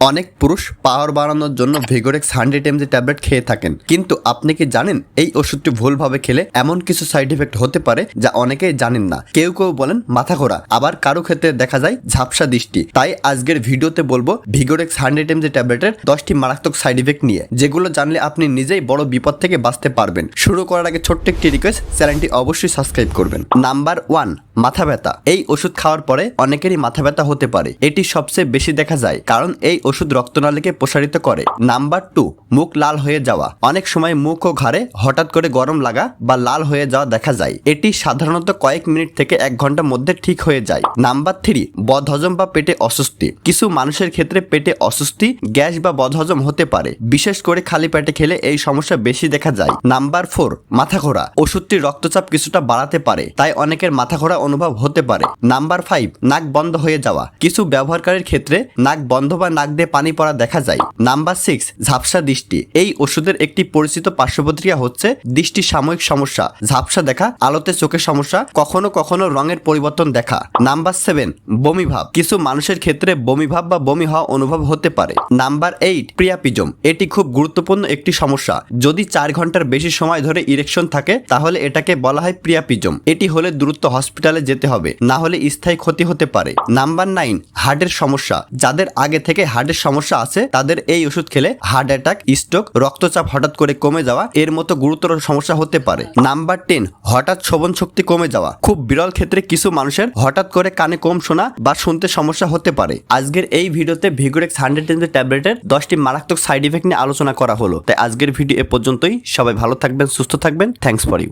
অনেক পুরুষ পাওয়ার বাড়ানোর জন্য ভিগোরেক্স 100 mg ট্যাবলেট খেয়ে থাকেন, কিন্তু আপনি কি জানেন এই ওষুধটি ভুলভাবে খেলে এমন কিছু সাইড এফেক্ট হতে পারে যা অনেকেই জানেন না। কেউ কেউ বলেন মাথা ঘোরা, আবার কারো ক্ষেত্রে দেখা যায় ঝাপসা দৃষ্টি। তাই আজকের ভিডিওতে বলবো ভিগোরেক্স 100 mg ট্যাবলেটের 10টি মারাত্মক সাইড এফেক্ট নিয়ে, যেগুলো জানলে আপনি নিজেই বড় বিপদ থেকে বাঁচতে পারবেন। শুরু করার আগে ছোট্ট একটি রিকোয়েস্ট, চ্যানেলটি অবশ্যই সাবস্ক্রাইব করবেন। নাম্বার 1, মাথা ব্যথা। এই ওষুধ খাওয়ার পরে অনেকেরই মাথা ব্যথা হতে পারে। এটি সবচেয়ে বেশি দেখা যায় কারণ এই ওষুধ রক্তনালীকে প্রসারিত করে। নাম্বার 2, মুখ লাল হয়ে যাওয়া। অনেক সময় মুখ ও ঘাড়ে হঠাৎ করে গরম লাগা বা লাল হয়ে যাওয়া দেখা যায়। এটি সাধারণত কয়েক মিনিট থেকে 1 ঘন্টার মধ্যে ঠিক হয়ে যায়। নাম্বার 3, বদহজম বা পেটে অস্বস্তি। কিছু মানুষের ক্ষেত্রে পেটে অস্বস্তি, গ্যাস বা বদহজম হতে পারে। বিশেষ করে খালি পেটে খেলে এই সমস্যা বেশি দেখা যায়। নাম্বার 4, মাথা ঘোরা। ওষুধটি রক্তচাপ কিছুটা বাড়াতে পারে, তাই অনেকের মাথা ঘোরা অনুভব হতে পারে। নাম্বার 5, নাক বন্ধ হয়ে যাওয়া। কিছু ব্যবহারকারীর ক্ষেত্রে নাক বন্ধ বা নাক দিয়ে পানি পড়া দেখা যায়। নাম্বার 6, ঝাপসা দৃষ্টি। এই ওষুধের একটি পরিচিত পার্শ্বপ্রতিক্রিয়া হচ্ছে দৃষ্টি সাময়িক সমস্যা, ঝাপসা দেখা, আলোতে চোখের সমস্যা, কখনো কখনো রঙের পরিবর্তন দেখা। নাম্বার 7, বমি ভাব। কিছু মানুষের ক্ষেত্রে বমি ভাব বা বমি হওয়া অনুভব হতে পারে। নাম্বার 8, প্রিয়াপিজম। এটি খুব গুরুত্বপূর্ণ একটি সমস্যা। যদি 4 ঘন্টার বেশি সময় ধরে ইরেকশন থাকে তাহলে এটাকে বলা হয় প্রিয়াপিজম। এটি হলে দ্রুত হসপিটালে যেতে হবে, না হলে স্থায়ী ক্ষতি হতে পারে। নাম্বার 9, হার্টের সমস্যা। যাদের আগে থেকে হার্টের সমস্যা আছে তাদের এই ওষুধ খেলে হার্ট অ্যাটাক, স্ট্রোক, রক্তচাপ হঠাৎ করে কমে যাওয়া এর মতো গুরুতর সমস্যা হতে পারে। নাম্বার 10, হঠাৎ শ্রবণ শক্তি কমে যাওয়া। খুব বিরল ক্ষেত্রে কিছু মানুষের হঠাৎ করে কানে কম শোনা বা শুনতে সমস্যা হতে পারে। আজকের এই ভিডিওতে ভিগোরেক্স 100 mg ট্যাবলেটের 10টি মারাত্মক সাইড ইফেক্ট নিয়ে আলোচনা করা হলো। তাই আজকের ভিডিও এ পর্যন্তই। সবাই ভালো থাকবেন, সুস্থ থাকবেন। Thanks for you.